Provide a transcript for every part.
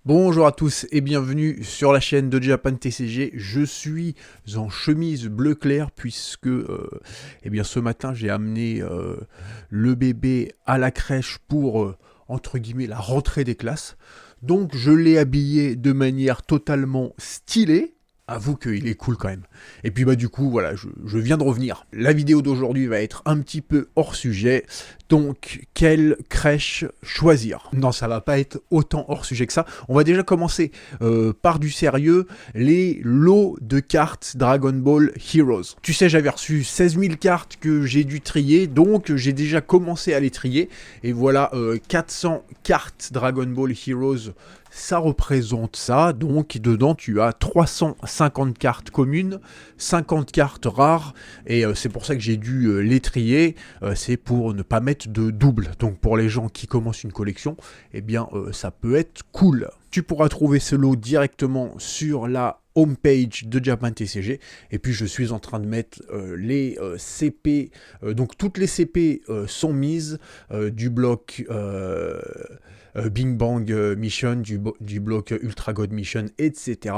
Bonjour à tous et bienvenue sur la chaîne de Japan TCG. Je suis en chemise bleu clair puisque ce matin j'ai amené le bébé à la crèche pour entre guillemets la rentrée des classes. Donc je l'ai habillé de manière totalement stylée. Avoue qu'il est cool quand même. Et puis du coup voilà, je viens de revenir. La vidéo d'aujourd'hui va être un petit peu hors sujet. Donc quelle crèche choisir? Non, ça va pas être autant hors sujet que ça. On va déjà commencer par du sérieux. Les lots de cartes Dragon Ball Heroes. Tu sais, j'avais reçu 16 000 cartes que j'ai dû trier. Donc j'ai déjà commencé à les trier. Et voilà 400 cartes Dragon Ball Heroes. Ça représente ça, donc dedans tu as 350 cartes communes, 50 cartes rares, et c'est pour ça que j'ai dû les trier, c'est pour ne pas mettre de double. Donc pour les gens qui commencent une collection, eh bien ça peut être cool. Tu pourras trouver ce lot directement sur la homepage de Japan TCG, et puis je suis en train de mettre les CP, donc toutes les CP sont mises du bloc Bing Bang Mission, du bloc Ultra God Mission, etc.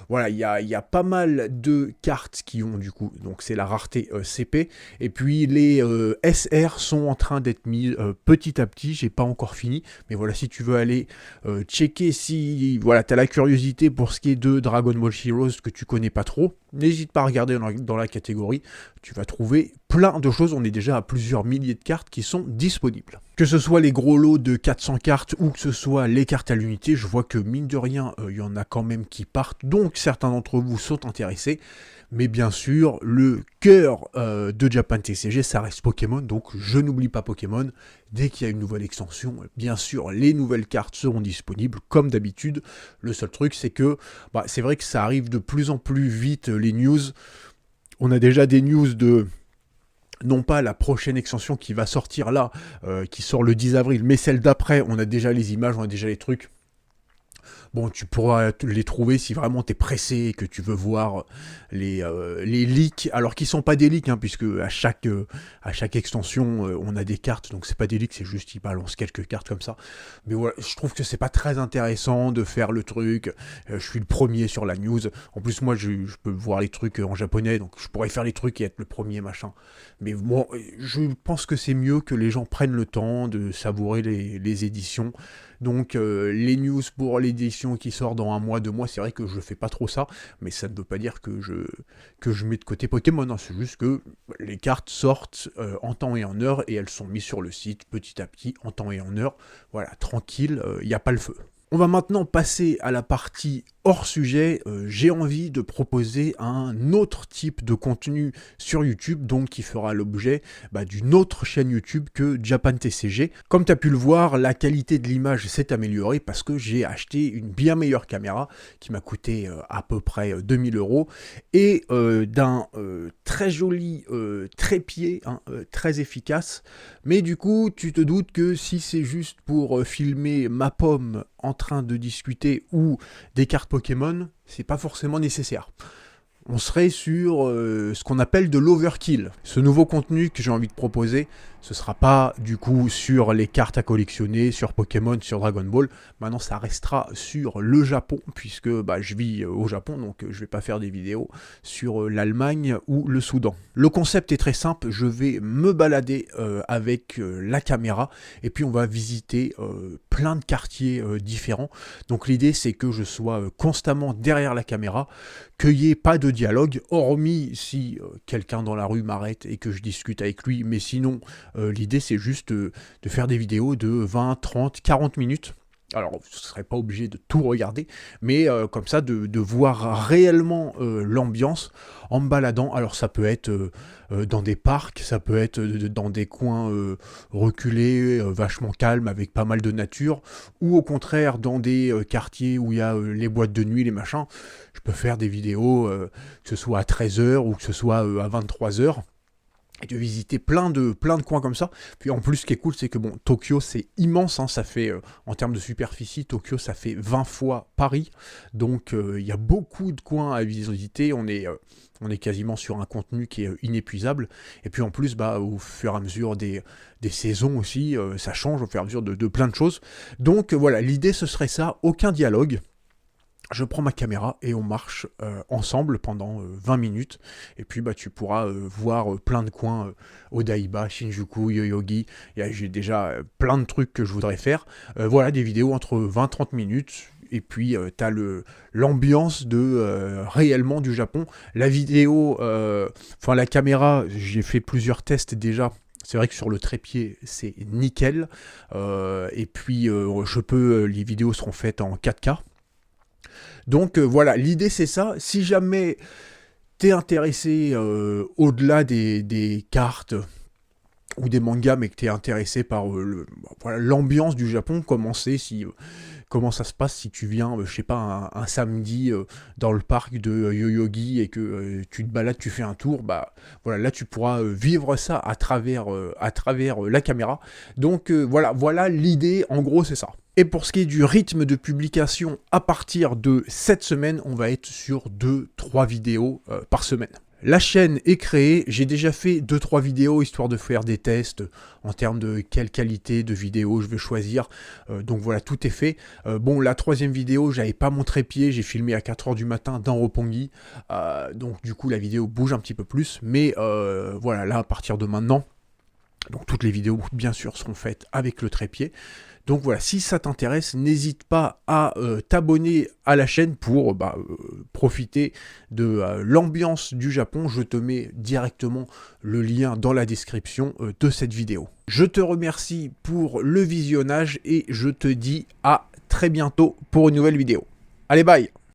Voilà, il y a pas mal de cartes qui ont du coup, donc c'est la rareté CP, et puis les SR sont en train d'être mis petit à petit, j'ai pas encore fini, mais voilà, si tu veux aller checker si voilà, tu as la curiosité pour ce qui est de Dragon Ball Heroes que tu connais pas trop, n'hésite pas à regarder dans la catégorie, tu vas trouver plein de choses, on est déjà à plusieurs milliers de cartes qui sont disponibles. Que ce soit les gros lots de 400 cartes ou que ce soit les cartes à l'unité, je vois que mine de rien, il y en a quand même qui partent, donc certains d'entre vous sont intéressés. Mais bien sûr, le cœur de Japan TCG, ça reste Pokémon, donc je n'oublie pas Pokémon. Dès qu'il y a une nouvelle extension, bien sûr, les nouvelles cartes seront disponibles, comme d'habitude. Le seul truc, c'est que c'est vrai que ça arrive de plus en plus vite, les news. On a déjà des news de non pas la prochaine extension qui va sortir là, qui sort le 10 avril, mais celle d'après, on a déjà les images, on a déjà les trucs. Bon, tu pourras les trouver si vraiment t'es pressé et que tu veux voir les leaks, alors qu'ils sont pas des leaks, hein, puisque à chaque extension, on a des cartes, donc c'est pas des leaks, c'est juste ils balancent quelques cartes comme ça. Mais voilà, je trouve que c'est pas très intéressant de faire le truc. Je suis le premier sur la news. En plus, moi, je peux voir les trucs en japonais, donc je pourrais faire les trucs et être le premier, machin. Mais bon, je pense que c'est mieux que les gens prennent le temps de savourer les éditions. Donc les news pour l'édition qui sort dans un mois, 2 mois, c'est vrai que je fais pas trop ça, mais ça ne veut pas dire que je mets de côté Pokémon, hein. C'est juste que les cartes sortent en temps et en heure et elles sont mises sur le site petit à petit, en temps et en heure. Voilà, tranquille, il n'y a pas le feu. On va maintenant passer à la partie hors sujet. J'ai envie de proposer un autre type de contenu sur YouTube, donc qui fera l'objet d'une autre chaîne YouTube que Japan TCG. Comme tu as pu le voir, la qualité de l'image s'est améliorée parce que j'ai acheté une bien meilleure caméra qui m'a coûté à peu près 2000 € et d'un très joli trépied, hein, très efficace. Mais du coup, tu te doutes que si c'est juste pour filmer ma pomme en train de discuter ou des cartes Pokémon, c'est pas forcément nécessaire. On serait sur ce qu'on appelle de l'overkill. Ce nouveau contenu que j'ai envie de proposer, ce sera pas du coup sur les cartes à collectionner, sur Pokémon, sur Dragon Ball. Maintenant, ça restera sur le Japon, puisque je vis au Japon, donc je vais pas faire des vidéos sur l'Allemagne ou le Soudan. Le concept est très simple, je vais me balader avec la caméra, et puis on va visiter plein de quartiers différents. Donc l'idée, c'est que je sois constamment derrière la caméra, qu'il n'y ait pas de dialogue, hormis si quelqu'un dans la rue m'arrête et que je discute avec lui, mais sinon, l'idée c'est juste de faire des vidéos de 20, 30, 40 minutes. Alors, vous ne serez pas obligé de tout regarder, mais comme ça, de voir réellement l'ambiance en me baladant. Alors, ça peut être dans des parcs, ça peut être dans des coins reculés, vachement calmes, avec pas mal de nature, ou au contraire, dans des quartiers où il y a les boîtes de nuit, les machins. Je peux faire des vidéos, que ce soit à 13 h ou que ce soit à 23 h. et de visiter plein de coins comme ça. Puis en plus, ce qui est cool, c'est que bon, Tokyo, c'est immense, hein, ça fait, en termes de superficie, Tokyo, ça fait 20 fois Paris, donc il y a beaucoup de coins à visiter, on est quasiment sur un contenu qui est inépuisable, et puis en plus, bah, au fur et à mesure des saisons aussi, ça change au fur et à mesure de plein de choses. Donc voilà, l'idée, ce serait ça, aucun dialogue. Je prends ma caméra et on marche ensemble pendant 20 minutes. Et puis bah, tu pourras voir plein de coins, Odaiba, Shinjuku, Yoyogi. J'ai déjà plein de trucs que je voudrais faire. Voilà, des vidéos entre 20-30 minutes. Et puis tu as l'ambiance de réellement du Japon. La vidéo, la caméra, j'ai fait plusieurs tests déjà. C'est vrai que sur le trépied, c'est nickel. Et puis, les vidéos seront faites en 4K. Donc voilà, l'idée c'est ça. Si jamais t'es intéressé au-delà des cartes ou des mangas, mais que t'es intéressé par l'ambiance du Japon, comment ça se passe si tu viens, je sais pas, un samedi dans le parc de Yoyogi et que tu te balades, tu fais un tour, bah voilà, là tu pourras vivre ça à travers la caméra. Donc voilà l'idée, en gros c'est ça. Et pour ce qui est du rythme de publication, à partir de cette semaine, on va être sur 2-3 vidéos par semaine. La chaîne est créée, j'ai déjà fait 2-3 vidéos histoire de faire des tests en termes de quelle qualité de vidéo je vais choisir. Donc voilà, tout est fait. Bon, la troisième vidéo, j'avais pas mon trépied, j'ai filmé à 4h du matin dans Roppongi. Donc du coup, la vidéo bouge un petit peu plus. Mais voilà, là, à partir de maintenant, donc toutes les vidéos, bien sûr, seront faites avec le trépied. Donc voilà, si ça t'intéresse, n'hésite pas à t'abonner à la chaîne pour profiter de l'ambiance du Japon. Je te mets directement le lien dans la description de cette vidéo. Je te remercie pour le visionnage et je te dis à très bientôt pour une nouvelle vidéo. Allez, bye!